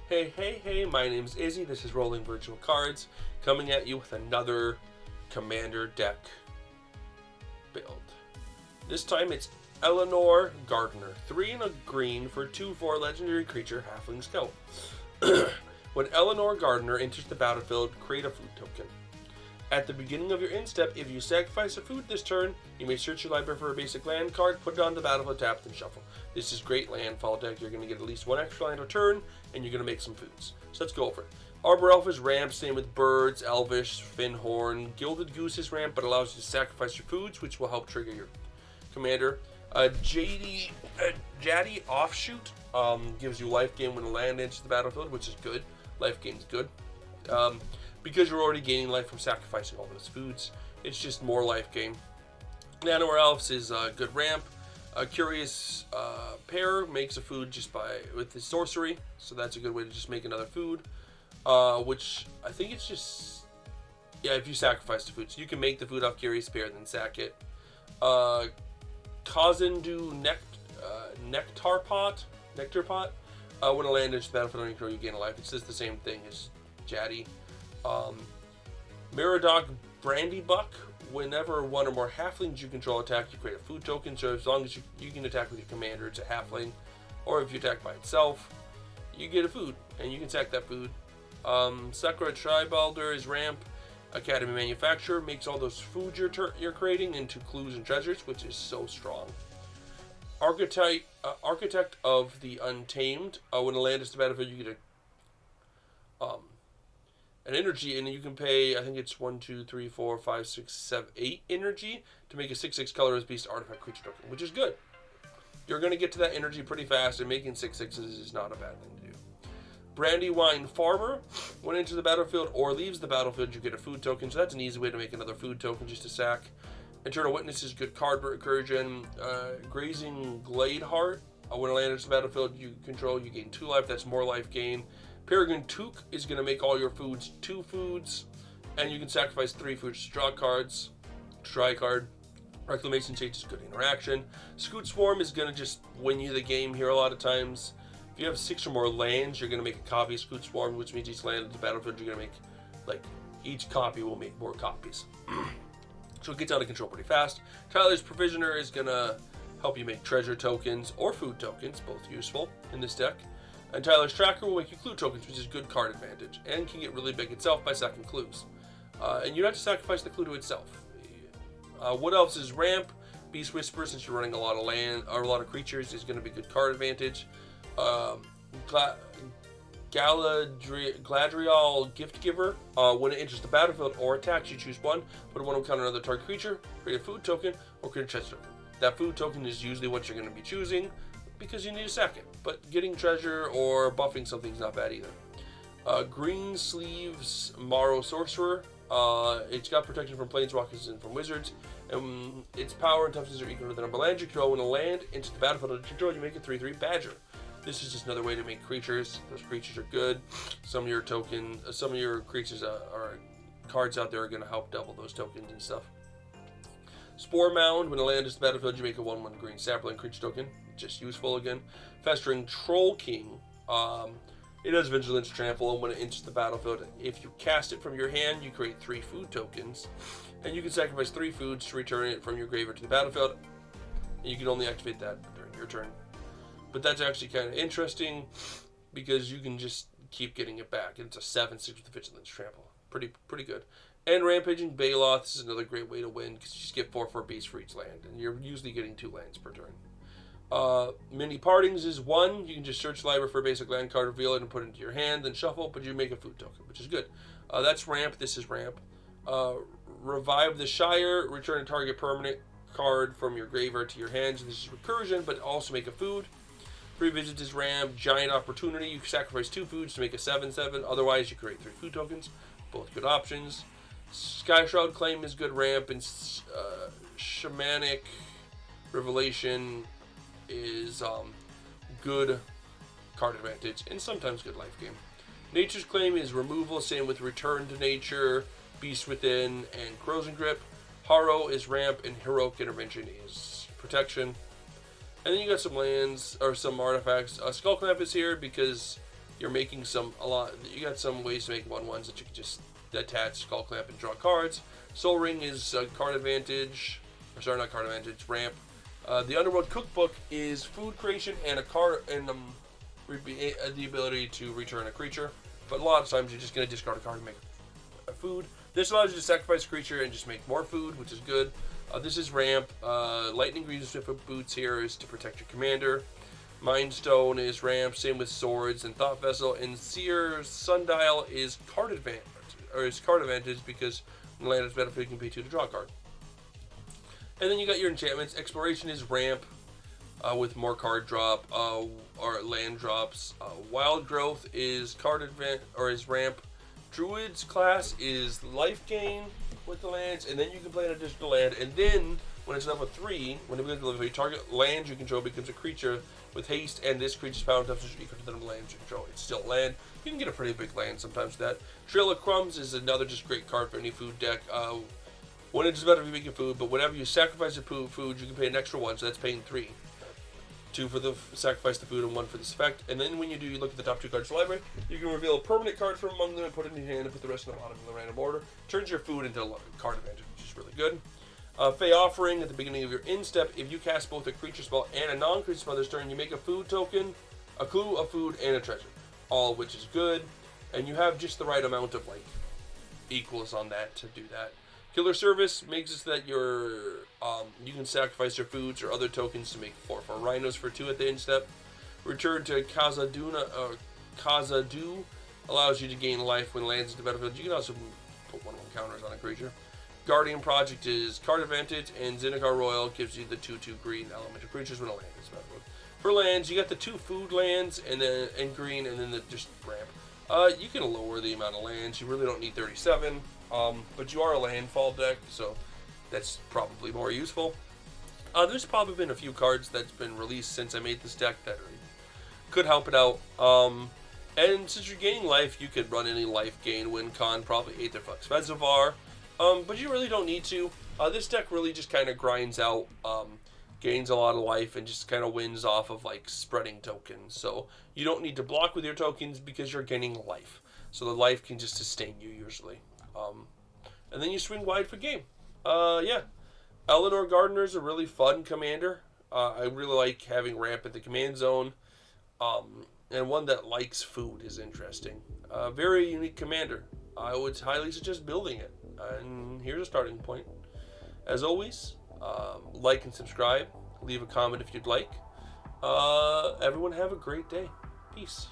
Hey, my name's Izzy. This is Rolling Virtual Cards, coming at you with another Commander deck build. This time it's Elanor, Gardner. 3 and a green for 2/4 legendary creature, Halfling Scout. When Elanor Gardner enters the battlefield, create a food token. At the beginning of your end step, if you sacrifice a food this turn, you may search your library for a basic land card, put it on the battlefield, tap, and shuffle. This is great landfall deck. You're going to get at least 1 extra land a turn, and you're going to make some foods. So let's go over it. Arbor Elf is ramp, same with birds, Elvish, Finhorn. Gilded Goose is ramp, but allows you to sacrifice your foods, which will help trigger your commander. Jaddy Offshoot gives you life gain when a land enters the battlefield, which is good. Life gain is good. Because you're already gaining life from sacrificing all those foods. It's just more life gain. Nanoware Elves is a good ramp. A Curious Pair makes a food just with his sorcery, so that's a good way to just make another food. Which I think it's just, yeah, if you sacrifice the food, so you can make the food off Curious Pair, then sack it. Kazendu Nectar Pot. When a land enters the battlefield on your control, you gain a life. It's just the same thing as Jaddy. Miradoc Brandybuck. Whenever one or more halflings you control attack, you create a food token. So as long as you can attack with your commander, it's a halfling. Or if you attack by itself, you get a food, and you can sack that food. Sakura Tribalder is ramp. Academy Manufacturer makes all those foods you're creating into clues and treasures, which is so strong. Architect of the Untamed. When a land is the battlefield, you get an energy, and you can pay, I think it's 1, 2, 3, 4, 5, 6, 7, 8 energy to make a 6/6 colorless beast artifact creature token, which is good. You're going to get to that energy pretty fast, and making 6/6s is not a bad thing to do. Brandywine Farmer. When it enters the battlefield or leaves the battlefield, you get a food token, so that's an easy way to make another food token just to sack. Eternal Witness is good card recursion. Grazing Gladeheart. When a land enters the battlefield you control, you gain 2 life. That's more life gain. Peregrine Took is going to make all your foods 2 foods, and you can sacrifice 3 foods to draw cards. Try a card. Reclamation Chase is good interaction. Scoot Swarm is going to just win you the game here a lot of times. If you have 6 or more lands, you're going to make a copy of Scoot Swarm, which means each land in the battlefield, you're going to make, like, each copy will make more copies. So it gets out of control pretty fast. Tyler's Provisioner is going to help you make treasure tokens or food tokens, both useful in this deck. And Tyler's Tracker will make you clue tokens, which is good card advantage, and can get really big itself by sacking clues. And you don't have to sacrifice the clue to itself. What else is ramp? Beast Whisperer, since you're running a lot of land or a lot of creatures, is going to be good card advantage. Gladriel Gift Giver. When it enters the battlefield or attacks, you choose one. Put one on counter another target creature, create a food token, or create a treasure token. That food token is usually what you're going to be choosing, because you need to sack it. But getting treasure or buffing something is not bad either. Green Sleeves Morrow Sorcerer. It's got protection from planeswalkers and from wizards. And its power and toughness are equal to the number of lands you control. When a land enters the battlefield under control, you make a 3/3 Badger. This is just another way to make creatures. Those creatures are good. Some of your creatures are cards out there are going to help double those tokens and stuff. Spore Mound. When a land is the battlefield, you make a 1/1 green sapling creature token. Just useful again. Festering Troll King. It has Vigilance Trample, and when it enters the battlefield, if you cast it from your hand, you create 3 food tokens. And you can sacrifice 3 foods to return it from your graveyard to the battlefield. And you can only activate that during your turn. But that's actually kind of interesting, because you can just keep getting it back. And it's a 7/6 with the Vigilance Trample. Pretty good. And Rampaging Baloth is another great way to win, because you just get 4/4 beasts for each land, and you're usually getting 2 lands per turn. Mini Partings is 1. You can just search the library for a basic land card, reveal it, and put it into your hand, then shuffle, but you make a food token, which is good. That's ramp. This is ramp. Revive the Shire. Return a target permanent card from your graveyard to your hands. This is recursion, but also make a food. Revisit is ramp. Giant Opportunity. You sacrifice 2 foods to make a 7/7. Otherwise, you create 3 food tokens. Both good options. Sky Shroud Claim is good ramp, and Shamanic Revelation is good card advantage and sometimes good life game. Nature's Claim is removal, same with Return to Nature, Beast Within, and Corrosion Grip. Harrow is ramp, and Heroic Intervention is protection. And then you got some lands or some artifacts. Skullclamp is here because you're making you got some ways to make 1/1s that you can just attach, skull clamp, and draw cards. Soul Ring is card advantage, or sorry, not card advantage, ramp. The Underworld Cookbook is food creation and a card and the ability to return a creature. But a lot of times you're just going to discard a card and make food. This allows you to sacrifice a creature and just make more food, which is good. This is ramp. Lightning Greaves with Boots here is to protect your commander. Mind Stone is ramp. Same with swords and Thought Vessel. And Seer Sundial is card advantage, because when land is battlefield, you can pay 2 to draw a card. And then you got your enchantments. Exploration is ramp with more card drop or land drops. Wild Growth is is ramp. Druid's class is life gain with the lands, and then you can play an additional land. And then when it's level 3, when it becomes level 3, target land you control becomes a creature with haste, and this creature's power and is equal to the number of lands you control. It's still land. You can get a pretty big land sometimes with that. Trail of Crumbs is another just great card for any food deck. When it's better if you're making food, but whenever you sacrifice a food, you can pay an extra 1, so that's paying 3. 2 for the sacrifice the food and 1 for this effect. And then when you do, you look at the top 2 cards of the library. You can reveal a permanent card from among them and put it in your hand and put the rest in the bottom in the random order. Turns your food into a card advantage, which is really good. Fey Offering at the beginning of your end step. If you cast both a creature spell and a non-creature spell this turn, you make a food token, a clue, a food, and a treasure. All of which is good. And you have just the right amount of equals on that to do that. Killer Service makes it so that you can sacrifice your foods or other tokens to make 4/4 rhinos for 2 at the end step. Return to Khazad-dû allows you to gain life when lands in the battlefield. You can also put 1/1 counters on a creature. Guardian Project is card advantage, and Zendikar Royal gives you the 2/2 green elemental creatures when a land is battlefield. For lands, you got the 2 food lands and green, and then just ramp. You can lower the amount of lands. You really don't need 37. But you are a landfall deck, so that's probably more useful. There's probably been a few cards that's been released since I made this deck that could help it out. And since you're gaining life, you could run any life gain win con, probably Aetherflux Vezivar. But you really don't need to. This deck really just kind of grinds out, gains a lot of life, and just kind of wins off of spreading tokens. So you don't need to block with your tokens because you're gaining life. So the life can just sustain you usually. And then you swing wide for game. Yeah. Elanor Gardner is a really fun commander. I really like having ramp at the command zone. And one that likes food is interesting. Very unique commander. I would highly suggest building it. And here's a starting point. As always, like and subscribe. Leave a comment if you'd like. Everyone have a great day. Peace.